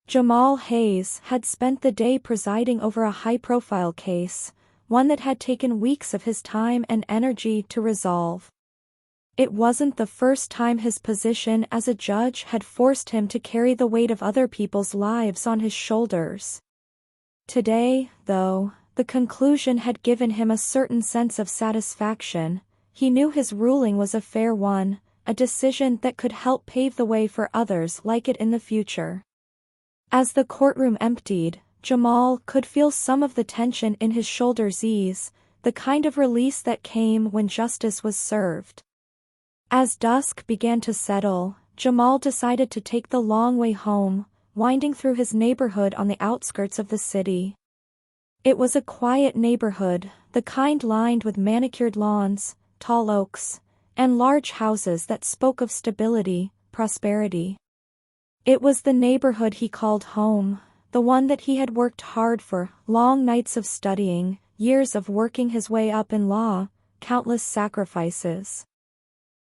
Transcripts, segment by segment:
Jamal Hayes had spent the day presiding over a high-profile case, one that had taken weeks of his time and energy to resolve. It wasn't the first time his position as a judge had forced him to carry the weight of other people's lives on his shoulders. Today, though, the conclusion had given him a certain sense of satisfaction. He knew his ruling was a fair one, a decision that could help pave the way for others like it in the future. As the courtroom emptied, Jamal could feel some of the tension in his shoulders ease, the kind of release that came when justice was served. As dusk began to settle, Jamal decided to take the long way home, winding through his neighborhood on the outskirts of the city. It was a quiet neighborhood, the kind lined with manicured lawns, tall oaks, and large houses that spoke of stability, prosperity. It was the neighborhood he called home, the one that he had worked hard for, long nights of studying, years of working his way up in law, countless sacrifices.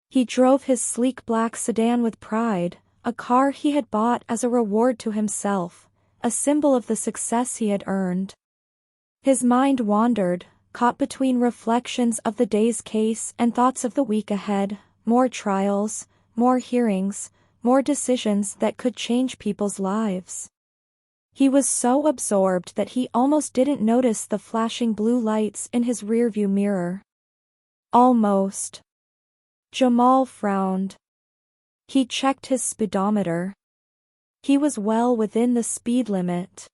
He drove his sleek black sedan with pride, a car he had bought as a reward to himself, a symbol of the success he had earned. His mind wandered, caught between reflections of the day's case and thoughts of the week ahead, more trials, more hearings, more decisions that could change people's lives. He was so absorbed that he almost didn't notice the flashing blue lights in his rearview mirror. Almost. Jamal frowned. He checked his speedometer. He was well within the speed limit.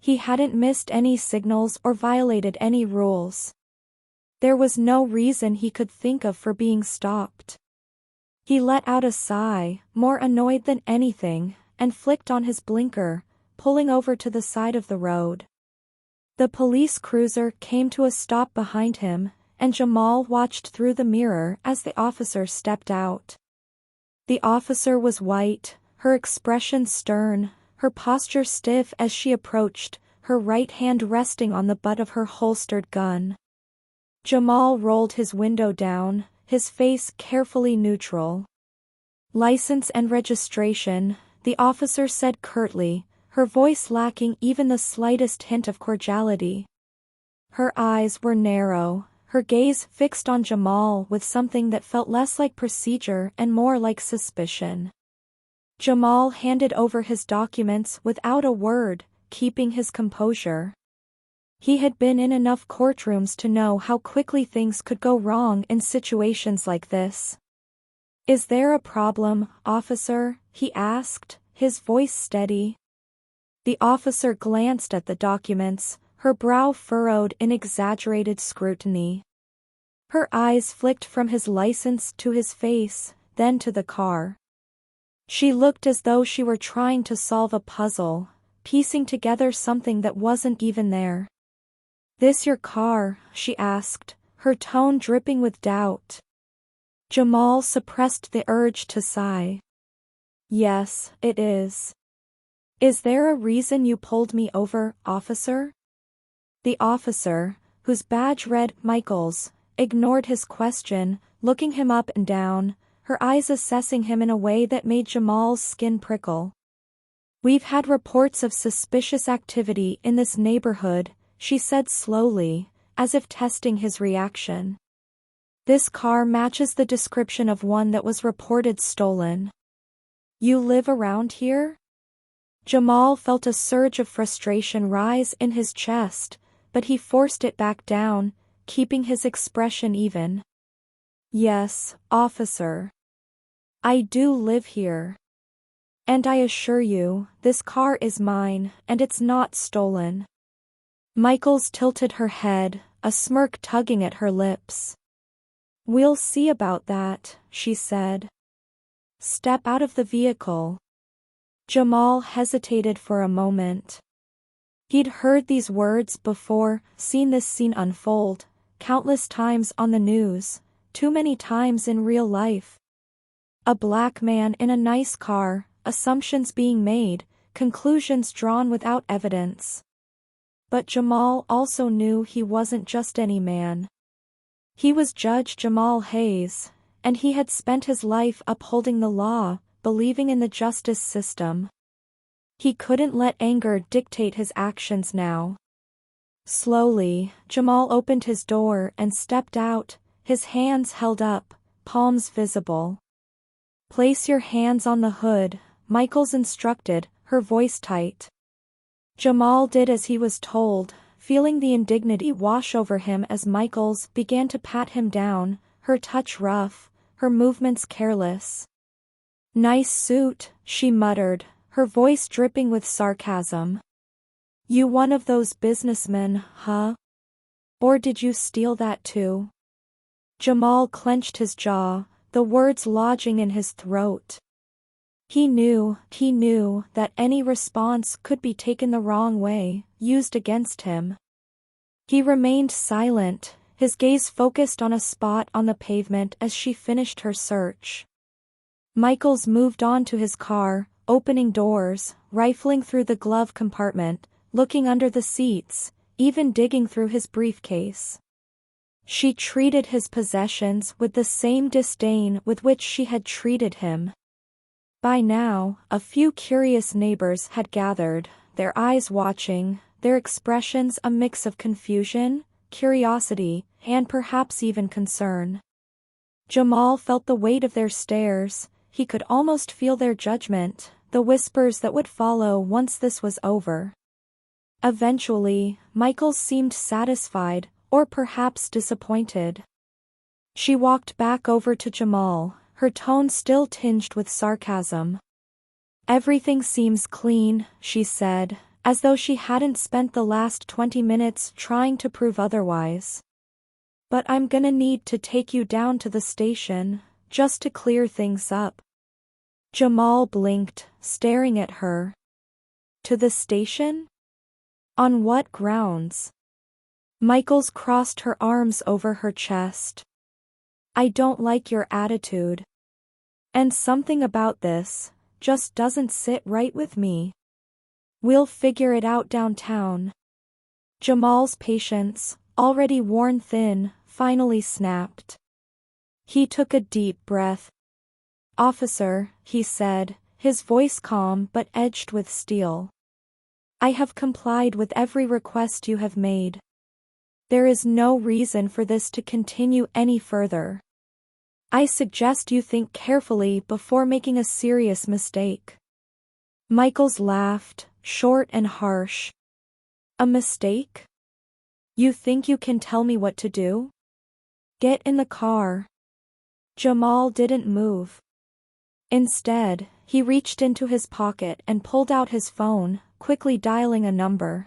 He hadn't missed any signals or violated any rules. There was no reason he could think of for being stopped. He let out a sigh, more annoyed than anything, and flicked on his blinker, pulling over to the side of the road. The police cruiser came to a stop behind him, and Jamal watched through the mirror as the officer stepped out. The officer was white, her expression stern, her posture stiff as she approached, her right hand resting on the butt of her holstered gun. Jamal rolled his window down, his face carefully neutral. "License and registration," the officer said curtly, her voice lacking even the slightest hint of cordiality. Her eyes were narrow, her gaze fixed on Jamal with something that felt less like procedure and more like suspicion. Jamal handed over his documents without a word, keeping his composure. He had been in enough courtrooms to know how quickly things could go wrong in situations like this. "Is there a problem, officer?" he asked, his voice steady. The officer glanced at the documents, her brow furrowed in exaggerated scrutiny. Her eyes flicked from his license to his face, then to the car. She looked as though she were trying to solve a puzzle, piecing together something that wasn't even there. "This your car?" she asked, her tone dripping with doubt. Jamal suppressed the urge to sigh. "Yes, it is." "Is there a reason you pulled me over, officer?" The officer, whose badge read Michaels, ignored his question, looking him up and down, her eyes assessing him in a way that made Jamal's skin prickle. "We've had reports of suspicious activity in this neighborhood," she said slowly, as if testing his reaction. "This car matches the description of one that was reported stolen. You live around here?" Jamal felt a surge of frustration rise in his chest, but he forced it back down, keeping his expression even. "Yes, officer. I do live here. And I assure you, this car is mine, and it's not stolen." Michaels tilted her head, a smirk tugging at her lips. "We'll see about that," she said. "Step out of the vehicle." Jamal hesitated for a moment. He'd heard these words before, seen this scene unfold, countless times on the news, too many times in real life. A black man in a nice car, assumptions being made, conclusions drawn without evidence. But Jamal also knew he wasn't just any man. He was Judge Jamal Hayes, and he had spent his life upholding the law, believing in the justice system. He couldn't let anger dictate his actions now. Slowly, Jamal opened his door and stepped out, his hands held up, palms visible. "Place your hands on the hood," Michaels instructed, her voice tight. Jamal did as he was told, feeling the indignity wash over him as Michaels began to pat him down, her touch rough, her movements careless. "Nice suit," she muttered, her voice dripping with sarcasm. "You one of those businessmen, huh? Or did you steal that too?" Jamal clenched his jaw, the words lodging in his throat. He knew that any response could be taken the wrong way, used against him. He remained silent, his gaze focused on a spot on the pavement as she finished her search. Michaels moved on to his car, opening doors, rifling through the glove compartment, looking under the seats, even digging through his briefcase. She treated his possessions with the same disdain with which she had treated him. By now, a few curious neighbors had gathered, their eyes watching, their expressions a mix of confusion, curiosity, and perhaps even concern. Jamal felt the weight of their stares, he could almost feel their judgment, the whispers that would follow once this was over. Eventually, Michaels seemed satisfied, or perhaps disappointed. She walked back over to Jamal, her tone still tinged with sarcasm. "Everything seems clean," she said, as though she hadn't spent the last 20 minutes trying to prove otherwise. "But I'm gonna need to take you down to the station, just to clear things up." Jamal blinked, staring at her. "To the station? On what grounds?" Michaels crossed her arms over her chest. "I don't like your attitude. And something about this just doesn't sit right with me. We'll figure it out downtown." Jamal's patience, already worn thin, finally snapped. He took a deep breath. "Officer," he said, his voice calm but edged with steel. "I have complied with every request you have made. There is no reason for this to continue any further. I suggest you think carefully before making a serious mistake." Michaels laughed, short and harsh. "A mistake? You think you can tell me what to do? Get in the car." Jamal didn't move. Instead, he reached into his pocket and pulled out his phone, quickly dialing a number.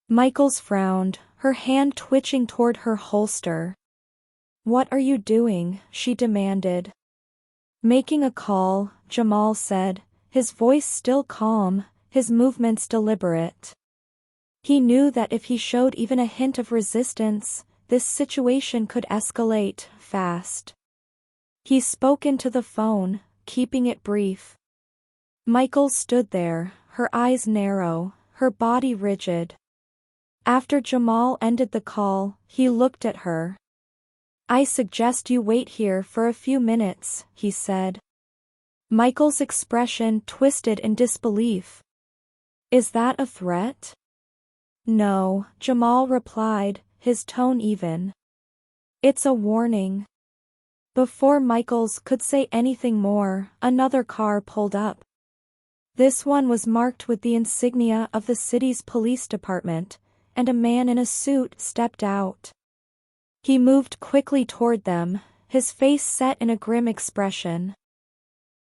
Michaels frowned, her hand twitching toward her holster. "What are you doing?" she demanded. "Making a call," Jamal said, his voice still calm, his movements deliberate. He knew that if he showed even a hint of resistance, this situation could escalate fast. He spoke into the phone, keeping it brief. Michaels stood there, her eyes narrow, her body rigid. After Jamal ended the call, he looked at her. "I suggest you wait here for a few minutes," he said. Michael's expression twisted in disbelief. "Is that a threat?" "No," Jamal replied, his tone even. "It's a warning." Before Michaels could say anything more, another car pulled up. This one was marked with the insignia of the city's police department, and a man in a suit stepped out. He moved quickly toward them, his face set in a grim expression.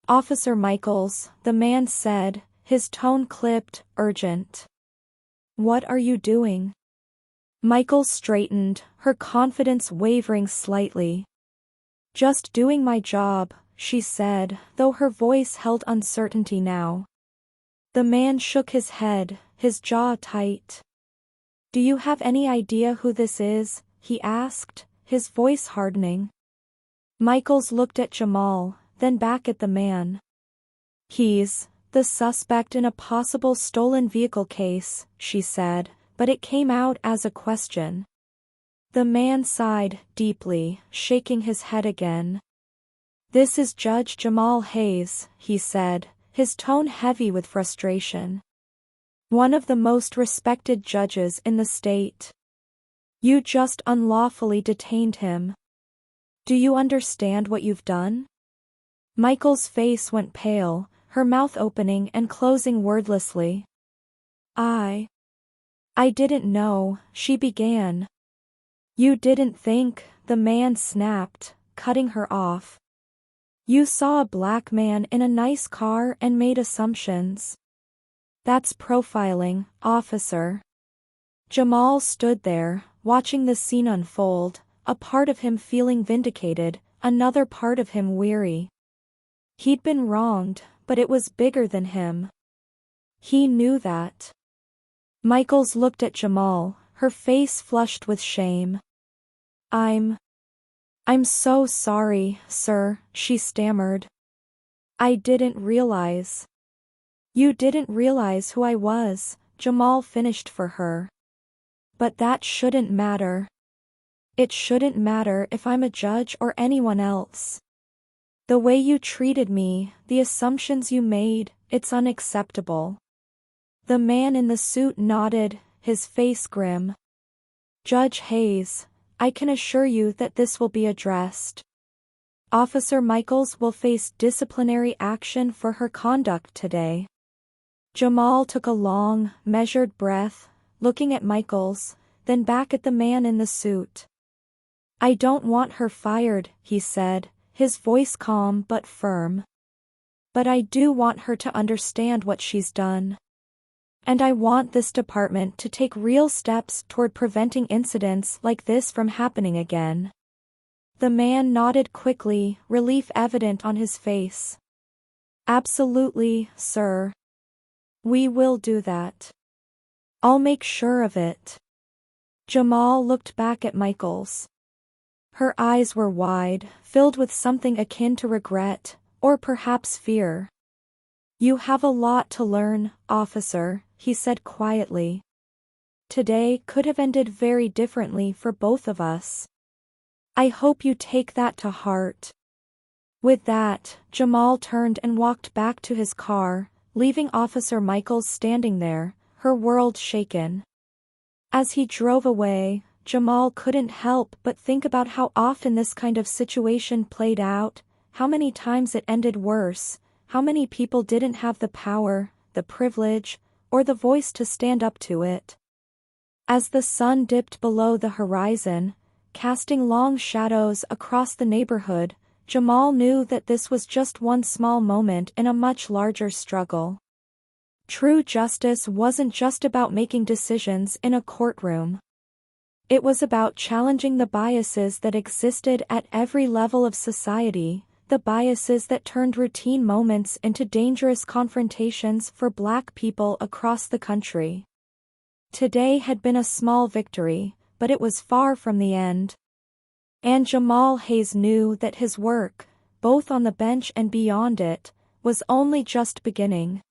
"Officer Michaels," the man said, his tone clipped, urgent. "What are you doing?" Michaels straightened, her confidence wavering slightly. "Just doing my job," she said, though her voice held uncertainty now. The man shook his head, his jaw tight. "Do you have any idea who this is?" he asked, his voice hardening. Michaels looked at Jamal, then back at the man. "He's the suspect in a possible stolen vehicle case," she said, but it came out as a question. The man sighed deeply, shaking his head again. "This is Judge Jamal Hayes," he said, his tone heavy with frustration. "One of the most respected judges in the state. You just unlawfully detained him. Do you understand what you've done?" Michael's face went pale, her mouth opening and closing wordlessly. I didn't know," she began. "You didn't think," the man snapped, cutting her off. "You saw a black man in a nice car and made assumptions. That's profiling, officer." Jamal stood there, watching the scene unfold, a part of him feeling vindicated, another part of him weary. He'd been wronged, but it was bigger than him. He knew that. Michaels looked at Jamal, her face flushed with shame. I'm so sorry, sir," she stammered. "I didn't realize." "You didn't realize who I was," Jamal finished for her. "But that shouldn't matter. It shouldn't matter if I'm a judge or anyone else. The way you treated me, the assumptions you made, it's unacceptable." The man in the suit nodded, his face grim. "Judge Hayes, I can assure you that this will be addressed. Officer Michaels will face disciplinary action for her conduct today." Jamal took a long, measured breath, looking at Michaels, then back at the man in the suit. "I don't want her fired," he said, his voice calm but firm. "But I do want her to understand what she's done. And I want this department to take real steps toward preventing incidents like this from happening again." The man nodded quickly, relief evident on his face. "Absolutely, sir. We will do that. I'll make sure of it." Jamal looked back at Michaels. Her eyes were wide, filled with something akin to regret, or perhaps fear. "You have a lot to learn, officer," he said quietly. "Today could have ended very differently for both of us. I hope you take that to heart." With that, Jamal turned and walked back to his car, leaving Officer Michaels standing there, her world shaken. As he drove away, Jamal couldn't help but think about how often this kind of situation played out, how many times it ended worse, how many people didn't have the power, the privilege, or the voice to stand up to it. As the sun dipped below the horizon, casting long shadows across the neighborhood, Jamal knew that this was just one small moment in a much larger struggle. True justice wasn't just about making decisions in a courtroom. It was about challenging the biases that existed at every level of society, the biases that turned routine moments into dangerous confrontations for Black people across the country. Today had been a small victory, but it was far from the end. And Jamal Hayes knew that his work, both on the bench and beyond it, was only just beginning.